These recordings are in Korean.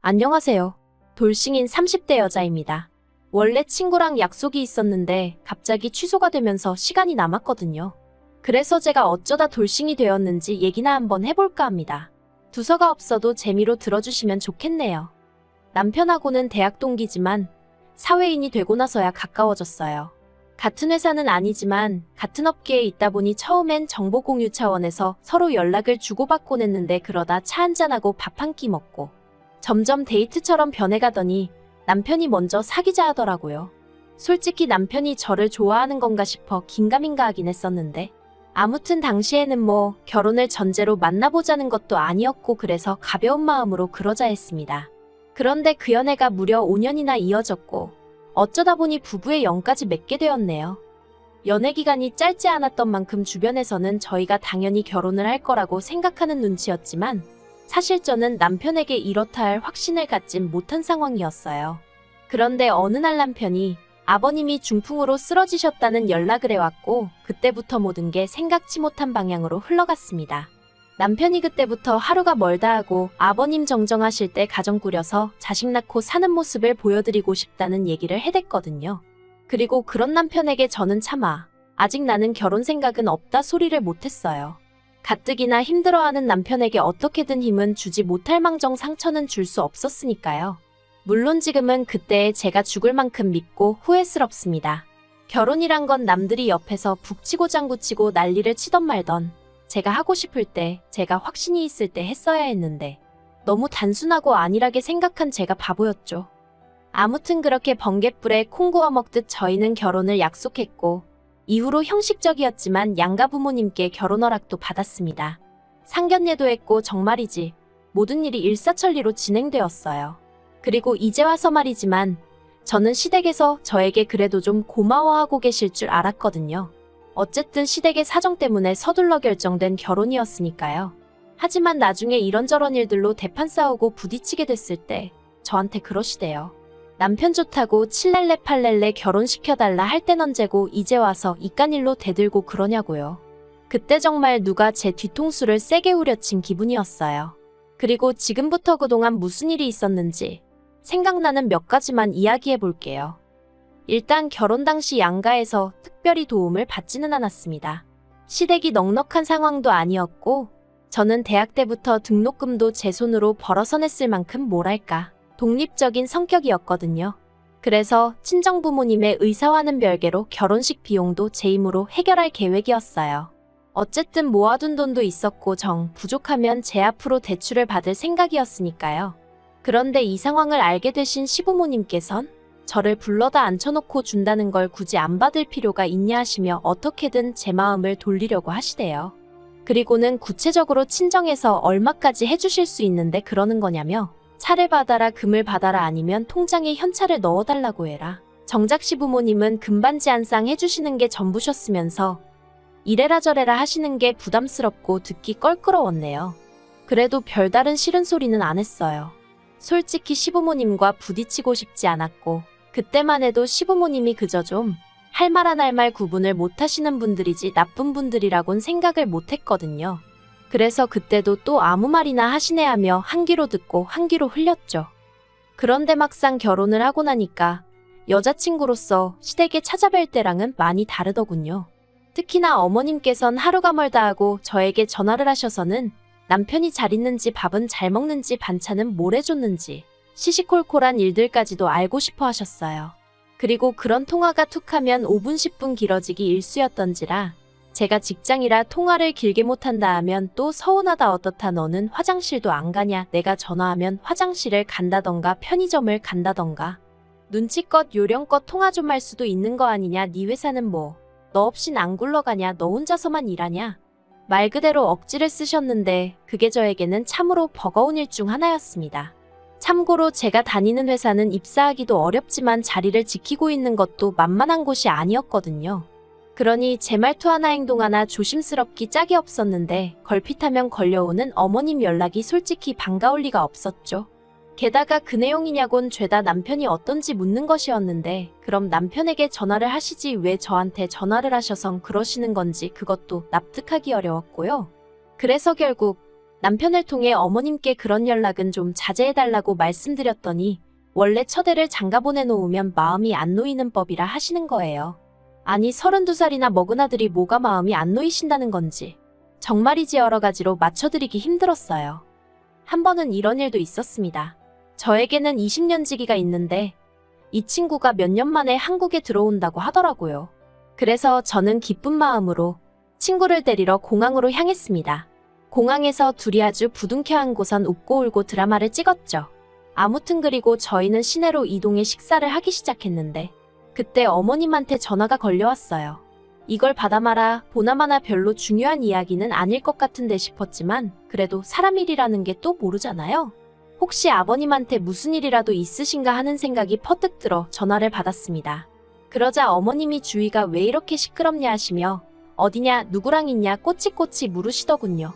안녕하세요. 돌싱인 30대 여자입니다. 원래 친구랑 약속이 있었는데 갑자기 취소가 되면서 시간이 남았거든요. 그래서 제가 어쩌다 돌싱이 되었는지 얘기나 한번 해볼까 합니다. 두서가 없어도 재미로 들어주시면 좋겠네요. 남편하고는 대학 동기지만 사회인이 되고 나서야 가까워졌어요. 같은 회사는 아니지만 같은 업계에 있다 보니 처음엔 정보 공유 차원에서 서로 연락을 주고받곤 했는데 그러다 차 한잔하고 밥 한 끼 먹고 점점 데이트처럼 변해가더니 남편이 먼저 사귀자 하더라고요. 솔직히 남편이 저를 좋아하는 건가 싶어 긴가민가 하긴 했었는데 아무튼 당시에는 뭐 결혼을 전제로 만나보자는 것도 아니었고 그래서 가벼운 마음으로 그러자 했습니다. 그런데 그 연애가 무려 5년이나 이어졌고 어쩌다 보니 부부의 영까지 맺게 되었네요. 연애 기간이 짧지 않았던 만큼 주변에서는 저희가 당연히 결혼을 할 거라고 생각하는 눈치였지만 사실 저는 남편에게 이렇다 할 확신을 갖진 못한 상황이었어요. 그런데 어느 날 남편이 아버님이 중풍으로 쓰러지셨다는 연락을 해왔고 그때부터 모든 게 생각지 못한 방향으로 흘러갔습니다. 남편이 그때부터 하루가 멀다 하고 아버님 정정하실 때 가정 꾸려서 자식 낳고 사는 모습을 보여드리고 싶다는 얘기를 해댔거든요. 그리고 그런 남편에게 저는 차마 아직 나는 결혼 생각은 없다 소리를 못했어요. 가뜩이나 힘들어하는 남편에게 어떻게든 힘은 주지 못할 망정 상처는 줄 수 없었으니까요. 물론 지금은 그때의 제가 죽을 만큼 밉고 후회스럽습니다. 결혼이란 건 남들이 옆에서 북치고 장구치고 난리를 치던 말던 제가 하고 싶을 때, 제가 확신이 있을 때 했어야 했는데 너무 단순하고 안일하게 생각한 제가 바보였죠. 아무튼 그렇게 번갯불에 콩 구워 먹듯 저희는 결혼을 약속했고 이후로 형식적이었지만 양가 부모님께 결혼 허락도 받았습니다. 상견례도 했고 정말이지 모든 일이 일사천리로 진행되었어요. 그리고 이제 와서 말이지만 저는 시댁에서 저에게 그래도 좀 고마워하고 계실 줄 알았거든요. 어쨌든 시댁의 사정 때문에 서둘러 결정된 결혼이었으니까요. 하지만 나중에 이런저런 일들로 대판 싸우고 부딪히게 됐을 때 저한테 그러시대요. 남편 좋다고 7렐레 8렐레 결혼시켜달라 할 땐 언제고 이제 와서 이깟일로 대들고 그러냐고요. 그때 정말 누가 제 뒤통수를 세게 후려친 기분이었어요. 그리고 지금부터 그동안 무슨 일이 있었는지 생각나는 몇 가지만 이야기해 볼게요. 일단 결혼 당시 양가에서 특별히 도움을 받지는 않았습니다. 시댁이 넉넉한 상황도 아니었고 저는 대학 때부터 등록금도 제 손으로 벌어서 냈을 만큼 뭐랄까 독립적인 성격이었거든요. 그래서 친정부모님의 의사와는 별개로 결혼식 비용도 제 힘으로 해결할 계획이었어요. 어쨌든 모아둔 돈도 있었고 정 부족하면 제 앞으로 대출을 받을 생각이었으니까요. 그런데 이 상황을 알게 되신 시부모님께선 저를 불러다 앉혀놓고 준다는 걸 굳이 안 받을 필요가 있냐 하시며 어떻게든 제 마음을 돌리려고 하시대요. 그리고는 구체적으로 친정에서 얼마까지 해주실 수 있는데 그러는 거냐며 차를 받아라 금을 받아라 아니면 통장에 현찰을 넣어달라고 해라. 정작 시부모님은 금반지 한 쌍 해주시는 게 전부셨으면서 이래라 저래라 하시는 게 부담스럽고 듣기 껄끄러웠네요. 그래도 별다른 싫은 소리는 안 했어요. 솔직히 시부모님과 부딪히고 싶지 않았고 그때만 해도 시부모님이 그저 좀 할 말 안 할 말 구분을 못 하시는 분들이지 나쁜 분들이라곤 생각을 못 했거든요. 그래서 그때도 또 아무 말이나 하시네 하며 한 귀로 듣고 한 귀로 흘렸죠. 그런데 막상 결혼을 하고 나니까 여자친구로서 시댁에 찾아뵐 때랑은 많이 다르더군요. 특히나 어머님께선 하루가 멀다 하고 저에게 전화를 하셔서는 남편이 잘 있는지 밥은 잘 먹는지 반찬은 뭘 해줬는지 시시콜콜한 일들까지도 알고 싶어 하셨어요. 그리고 그런 통화가 툭하면 5분 10분 길어지기 일쑤였던지라 제가 직장이라 통화를 길게 못한다 하면 또 서운하다 어떻다 너는 화장실도 안 가냐 내가 전화하면 화장실을 간다던가 편의점을 간다던가 눈치껏 요령껏 통화 좀 할 수도 있는 거 아니냐 네 회사는 뭐 너 없인 안 굴러가냐 너 혼자서만 일하냐 말 그대로 억지를 쓰셨는데 그게 저에게는 참으로 버거운 일 중 하나였습니다. 참고로 제가 다니는 회사는 입사하기도 어렵지만 자리를 지키고 있는 것도 만만한 곳이 아니었거든요. 그러니 제 말투 하나 행동 하나 조심스럽기 짝이 없었는데 걸핏하면 걸려오는 어머님 연락이 솔직히 반가울 리가 없었죠. 게다가 그 내용이냐곤 죄다 남편이 어떤지 묻는 것이었는데 그럼 남편에게 전화를 하시지 왜 저한테 전화를 하셔선 그러시는 건지 그것도 납득하기 어려웠고요. 그래서 결국 남편을 통해 어머님께 그런 연락은 좀 자제해달라고 말씀드렸더니 원래 처대를 장가 보내놓으면 마음이 안 놓이는 법이라 하시는 거예요. 아니 32살이나 먹은 아들이 뭐가 마음이 안 놓이신다는 건지 정말이지 여러 가지로 맞춰드리기 힘들었어요. 한 번은 이런 일도 있었습니다. 저에게는 20년 지기가 있는데 이 친구가 몇 년 만에 한국에 들어온다고 하더라고요. 그래서 저는 기쁜 마음으로 친구를 데리러 공항으로 향했습니다. 공항에서 둘이 아주 부둥켜 안고선 웃고 울고 드라마를 찍었죠. 아무튼 그리고 저희는 시내로 이동해 식사를 하기 시작했는데 그때 어머님한테 전화가 걸려왔어요. 이걸 받아마라 보나마나 별로 중요한 이야기는 아닐 것 같은데 싶었지만 그래도 사람 일이라는 게 또 모르잖아요. 혹시 아버님한테 무슨 일이라도 있으신가 하는 생각이 퍼뜩 들어 전화를 받았습니다. 그러자 어머님이 주위가 왜 이렇게 시끄럽냐 하시며 어디냐 누구랑 있냐 꼬치꼬치 물으시더군요.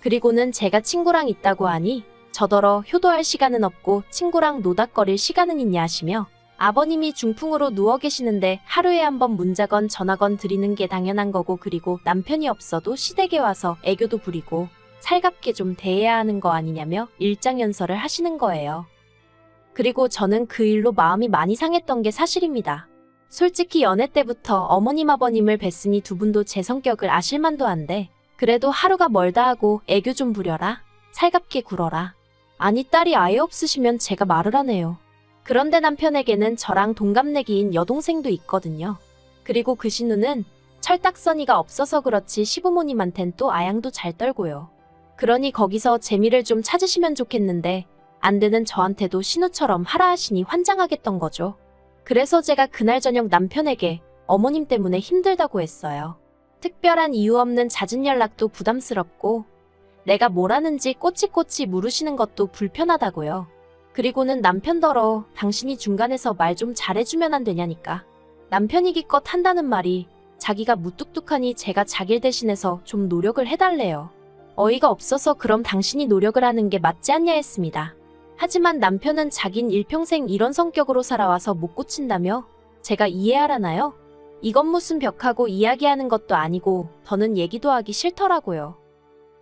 그리고는 제가 친구랑 있다고 하니 저더러 효도할 시간은 없고 친구랑 노닥거릴 시간은 있냐 하시며 아버님이 중풍으로 누워 계시는데 하루에 한 번 문자건 전화건 드리는 게 당연한 거고 그리고 남편이 없어도 시댁에 와서 애교도 부리고 살갑게 좀 대해야 하는 거 아니냐며 일장연설을 하시는 거예요. 그리고 저는 그 일로 마음이 많이 상했던 게 사실입니다. 솔직히 연애 때부터 어머님 아버님을 뵀으니 두 분도 제 성격을 아실만도 한데 그래도 하루가 멀다 하고 애교 좀 부려라, 살갑게 굴어라. 아니 딸이 아예 없으시면 제가 말을 하네요. 그런데 남편에게는 저랑 동갑내기인 여동생도 있거든요. 그리고 그 신우는 철딱서니가 없어서 그렇지 시부모님한텐 또 아양도 잘 떨고요. 그러니 거기서 재미를 좀 찾으시면 좋겠는데 안 되는 저한테도 신우처럼 하라 하시니 환장하겠던 거죠. 그래서 제가 그날 저녁 남편에게 어머님 때문에 힘들다고 했어요. 특별한 이유 없는 잦은 연락도 부담스럽고 내가 뭘 하는지 꼬치꼬치 물으시는 것도 불편하다고요. 그리고는 남편더러 당신이 중간에서 말 좀 잘해주면 안 되냐니까. 남편이 기껏 한다는 말이 자기가 무뚝뚝하니 제가 자기를 대신해서 좀 노력을 해달래요. 어이가 없어서 그럼 당신이 노력을 하는 게 맞지 않냐 했습니다. 하지만 남편은 자긴 일평생 이런 성격으로 살아와서 못 고친다며 제가 이해하라나요? 이건 무슨 벽하고 이야기하는 것도 아니고 더는 얘기도 하기 싫더라고요.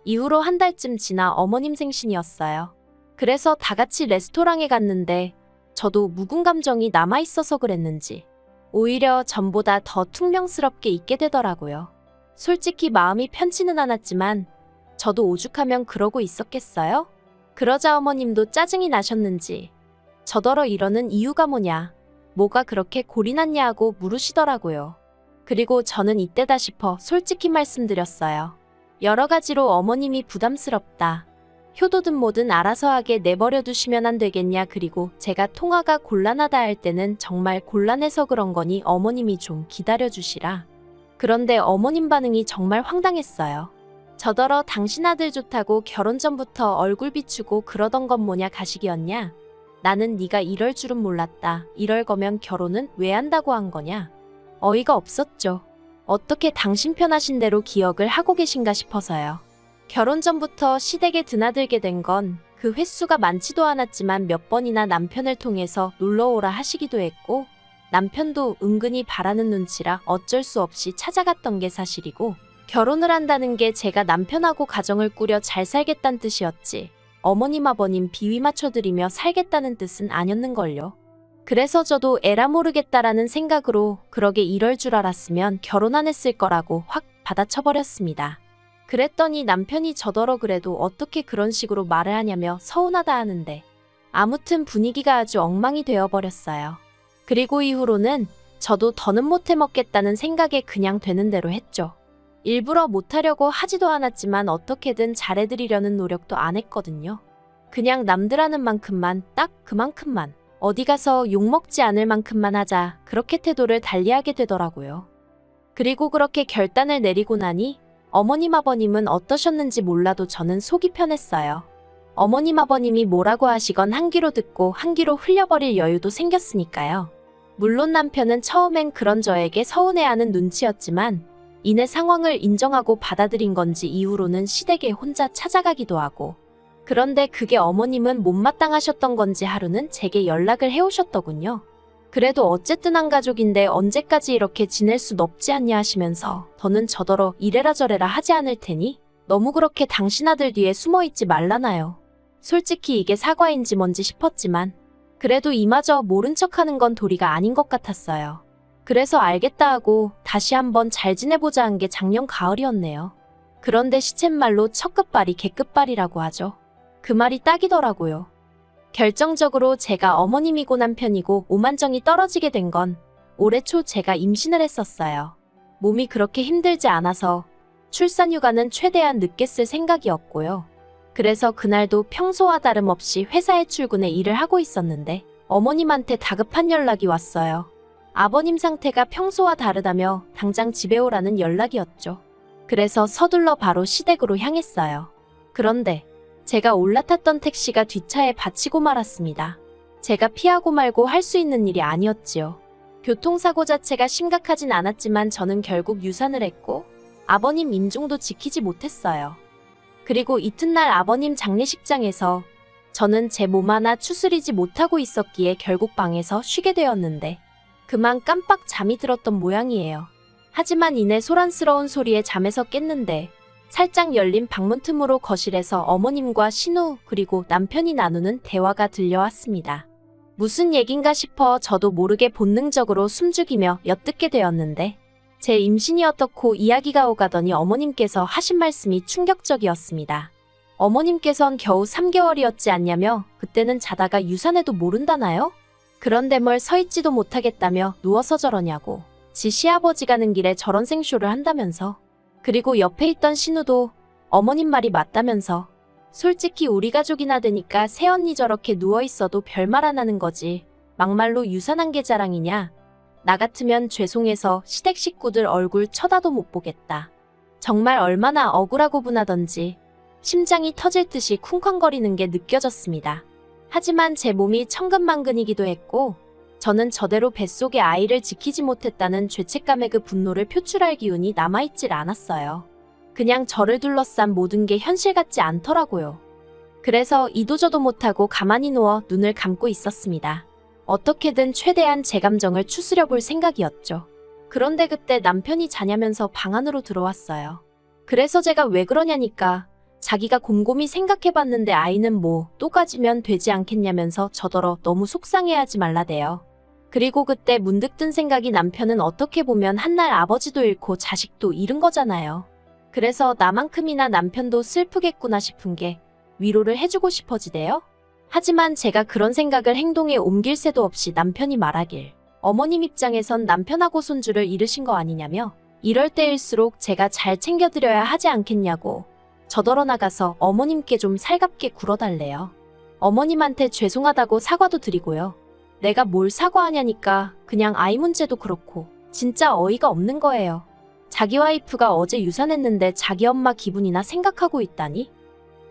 이후로 한 달쯤 지나 어머님 생신이었어요. 그래서 다 같이 레스토랑에 갔는데 저도 묵은 감정이 남아있어서 그랬는지 오히려 전보다 더 퉁명스럽게 있게 되더라고요. 솔직히 마음이 편치는 않았지만 저도 오죽하면 그러고 있었겠어요? 그러자 어머님도 짜증이 나셨는지 저더러 이러는 이유가 뭐냐, 뭐가 그렇게 골이 났냐 하고 물으시더라고요. 그리고 저는 이때다 싶어 솔직히 말씀드렸어요. 여러 가지로 어머님이 부담스럽다. 효도든 뭐든 알아서 하게 내버려 두시면 안 되겠냐. 그리고 제가 통화가 곤란하다 할 때는 정말 곤란해서 그런 거니 어머님이 좀 기다려주시라. 그런데 어머님 반응이 정말 황당했어요. 저더러 당신 아들 좋다고 결혼 전부터 얼굴 비추고 그러던 건 뭐냐 가식이었냐. 나는 네가 이럴 줄은 몰랐다. 이럴 거면 결혼은 왜 한다고 한 거냐. 어이가 없었죠. 어떻게 당신 편하신 대로 기억을 하고 계신가 싶어서요. 결혼 전부터 시댁에 드나들게 된 건 그 횟수가 많지도 않았지만 몇 번이나 남편을 통해서 놀러오라 하시기도 했고 남편도 은근히 바라는 눈치라 어쩔 수 없이 찾아갔던 게 사실이고 결혼을 한다는 게 제가 남편하고 가정을 꾸려 잘 살겠다는 뜻이었지 어머님 아버님 비위 맞춰드리며 살겠다는 뜻은 아니었는걸요. 그래서 저도 에라 모르겠다라는 생각으로 그러게 이럴 줄 알았으면 결혼 안 했을 거라고 확 받아쳐버렸습니다. 그랬더니 남편이 저더러 그래도 어떻게 그런 식으로 말을 하냐며 서운하다 하는데 아무튼 분위기가 아주 엉망이 되어버렸어요. 그리고 이후로는 저도 더는 못해 먹겠다는 생각에 그냥 되는 대로 했죠. 일부러 못하려고 하지도 않았지만 어떻게든 잘해드리려는 노력도 안 했거든요. 그냥 남들 하는 만큼만 딱 그만큼만 어디 가서 욕먹지 않을 만큼만 하자 그렇게 태도를 달리하게 되더라고요. 그리고 그렇게 결단을 내리고 나니 어머님 아버님은 어떠셨는지 몰라도 저는 속이 편했어요. 어머님 아버님이 뭐라고 하시건 한 귀로 듣고 한 귀로 흘려버릴 여유도 생겼으니까요. 물론 남편은 처음엔 그런 저에게 서운해하는 눈치였지만 이내 상황을 인정하고 받아들인 건지 이후로는 시댁에 혼자 찾아가기도 하고 그런데 그게 어머님은 못마땅하셨던 건지 하루는 제게 연락을 해오셨더군요. 그래도 어쨌든 한 가족인데 언제까지 이렇게 지낼 순 없지 않냐 하시면서 더는 저더러 이래라 저래라 하지 않을 테니 너무 그렇게 당신 아들 뒤에 숨어있지 말라나요. 솔직히 이게 사과인지 뭔지 싶었지만 그래도 이마저 모른 척하는 건 도리가 아닌 것 같았어요. 그래서 알겠다 하고 다시 한번 잘 지내보자 한 게 작년 가을이었네요. 그런데 시쳇말로 첫 끝발이 개끝발이라고 하죠. 그 말이 딱이더라고요. 결정적으로 제가 어머님이고 남편이고 오만정이 떨어지게 된 건 올해 초 제가 임신을 했었어요. 몸이 그렇게 힘들지 않아서 출산휴가는 최대한 늦게 쓸 생각이었고요. 그래서 그날도 평소와 다름없이 회사에 출근해 일을 하고 있었는데 어머님한테 다급한 연락이 왔어요. 아버님 상태가 평소와 다르다며 당장 집에 오라는 연락이었죠. 그래서 서둘러 바로 시댁으로 향했어요. 그런데 제가 올라탔던 택시가 뒷차에 받치고 말았습니다. 제가 피하고 말고 할 수 있는 일이 아니었지요. 교통사고 자체가 심각하진 않았지만 저는 결국 유산을 했고 아버님 임종도 지키지 못했어요. 그리고 이튿날 아버님 장례식장에서 저는 제 몸 하나 추스리지 못하고 있었기에 결국 방에서 쉬게 되었는데 그만 깜빡 잠이 들었던 모양이에요. 하지만 이내 소란스러운 소리에 잠에서 깼는데 살짝 열린 방문 틈으로 거실에서 어머님과 신우 그리고 남편이 나누는 대화가 들려왔습니다. 무슨 얘긴가 싶어 저도 모르게 본능적으로 숨죽이며 엿듣게 되었는데 제 임신이 어떻고 이야기가 오가더니 어머님께서 하신 말씀이 충격적이었습니다. 어머님께선 겨우 3개월이었지 않냐며 그때는 자다가 유산해도 모른다나요? 그런데 뭘 서있지도 못하겠다며 누워서 저러냐고. 지 시아버지 가는 길에 저런 생쇼를 한다면서. 그리고 옆에 있던 신우도 어머님 말이 맞다면서. 솔직히 우리 가족이나 되니까 새언니 저렇게 누워있어도 별말 안 하는 거지. 막말로 유산한 게 자랑이냐. 나 같으면 죄송해서 시댁 식구들 얼굴 쳐다도 못 보겠다. 정말 얼마나 억울하고 분하던지 심장이 터질 듯이 쿵쾅거리는 게 느껴졌습니다. 하지만 제 몸이 천근만근이기도 했고 저는 저대로 뱃속의 아이를 지키지 못했다는 죄책감의 그 분노를 표출할 기운이 남아있질 않았어요. 그냥 저를 둘러싼 모든 게 현실 같지 않더라고요. 그래서 이도저도 못하고 가만히 누워 눈을 감고 있었습니다. 어떻게든 최대한 제 감정을 추스려 볼 생각이었죠. 그런데 그때 남편이 자냐면서 방 안으로 들어왔어요. 그래서 제가 왜 그러냐니까 자기가 곰곰이 생각해봤는데 아이는 뭐 또 가지면 되지 않겠냐면서 저더러 너무 속상해하지 말라대요. 그리고 그때 문득 든 생각이 남편은 어떻게 보면 한날 아버지도 잃고 자식도 잃은 거잖아요. 그래서 나만큼이나 남편도 슬프겠구나 싶은 게 위로를 해주고 싶어지대요. 하지만 제가 그런 생각을 행동에 옮길 새도 없이 남편이 말하길 어머님 입장에선 남편하고 손주를 잃으신 거 아니냐며 이럴 때일수록 제가 잘 챙겨드려야 하지 않겠냐고 저더러 나가서 어머님께 좀 살갑게 굴어달래요. 어머님한테 죄송하다고 사과도 드리고요. 내가 뭘 사과하냐니까 그냥 아이 문제도 그렇고 진짜 어이가 없는 거예요. 자기 와이프가 어제 유산했는데 자기 엄마 기분이나 생각하고 있다니?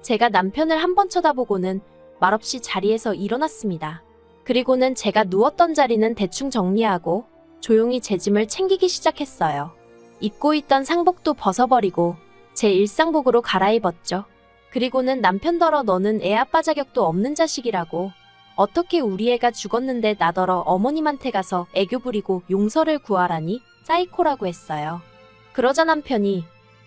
제가 남편을 한번 쳐다보고는 말없이 자리에서 일어났습니다. 그리고는 제가 누웠던 자리는 대충 정리하고 조용히 제 짐을 챙기기 시작했어요. 입고 있던 상복도 벗어버리고 제 일상복으로 갈아입었죠. 그리고는 남편더러 너는 애 아빠 자격도 없는 자식이라고 어떻게 우리 애가 죽었는데 나더러 어머님한테 가서 애교 부리고 용서를 구하라니 사이코라고 했어요. 그러자 남편이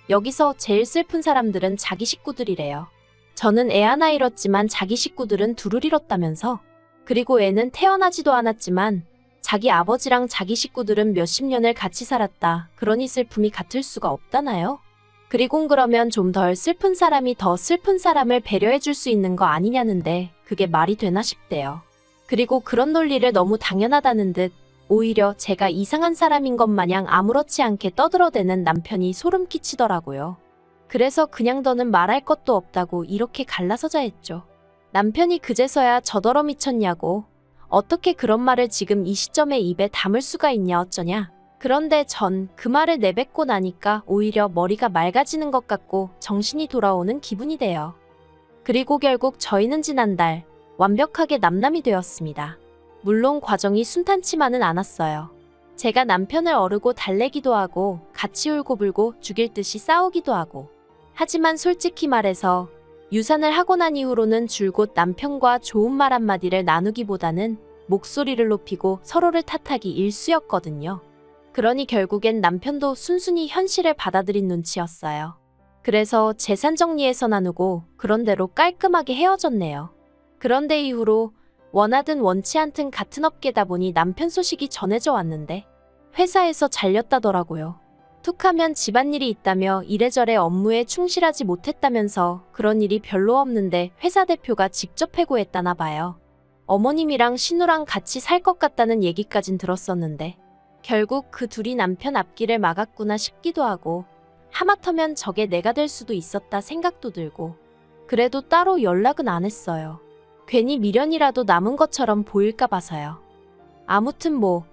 여기서 제일 슬픈 사람들은 자기 식구들이래요. 저는 애 하나 잃었지만 자기 식구들은 둘을 잃었다면서. 그리고 애는 태어나지도 않았지만 자기 아버지랑 자기 식구들은 몇십 년을 같이 살았다. 그러니 슬픔이 같을 수가 없다나요? 그리곤 그러면 좀 덜 슬픈 사람이 더 슬픈 사람을 배려해 줄 수 있는 거 아니냐는데 그게 말이 되나 싶대요. 그리고 그런 논리를 너무 당연하다는 듯 오히려 제가 이상한 사람인 것 마냥 아무렇지 않게 떠들어대는 남편이 소름 끼치더라고요. 그래서 그냥 더는 말할 것도 없다고 이렇게 갈라서자 했죠. 남편이 그제서야 저더러 미쳤냐고 어떻게 그런 말을 지금 이 시점에 입에 담을 수가 있냐 어쩌냐. 그런데 전 그 말을 내뱉고 나니까 오히려 머리가 맑아지는 것 같고 정신이 돌아오는 기분이 돼요. 그리고 결국 저희는 지난달 완벽하게 남남이 되었습니다. 물론 과정이 순탄치만은 않았어요. 제가 남편을 어르고 달래기도 하고 같이 울고불고 죽일 듯이 싸우기도 하고. 하지만 솔직히 말해서 유산을 하고 난 이후로는 줄곧 남편과 좋은 말 한마디를 나누기보다는 목소리를 높이고 서로를 탓하기 일쑤였거든요. 그러니 결국엔 남편도 순순히 현실을 받아들인 눈치였어요. 그래서 재산 정리해서 나누고 그런 대로 깔끔하게 헤어졌네요. 그런데 이후로 원하든 원치 않든 같은 업계다 보니 남편 소식이 전해져 왔는데 회사에서 잘렸다더라고요. 툭하면 집안일이 있다며 이래저래 업무에 충실하지 못했다면서 그런 일이 별로 없는데 회사 대표가 직접 해고했다나 봐요. 어머님이랑 신우랑 같이 살 것 같다는 얘기까진 들었었는데 결국 그 둘이 남편 앞길을 막았구나 싶기도 하고 하마터면 저게 내가 될 수도 있었다 생각도 들고 그래도 따로 연락은 안 했어요. 괜히 미련이라도 남은 것처럼 보일까 봐서요. 아무튼 뭐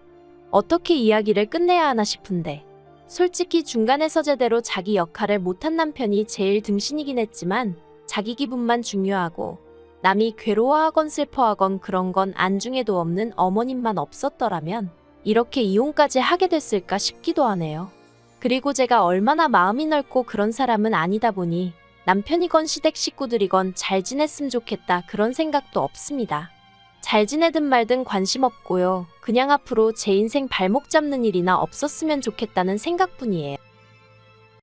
어떻게 이야기를 끝내야 하나 싶은데 솔직히 중간에서 제대로 자기 역할을 못한 남편이 제일 등신이긴 했지만 자기 기분만 중요하고 남이 괴로워하건 슬퍼하건 그런 건 안중에도 없는 어머님만 없었더라면 이렇게 이혼까지 하게 됐을까 싶기도 하네요. 그리고 제가 얼마나 마음이 넓고 그런 사람은 아니다 보니 남편이건 시댁 식구들이건 잘 지냈으면 좋겠다 그런 생각도 없습니다. 잘 지내든 말든 관심 없고요. 그냥 앞으로 제 인생 발목 잡는 일이나 없었으면 좋겠다는 생각뿐이에요.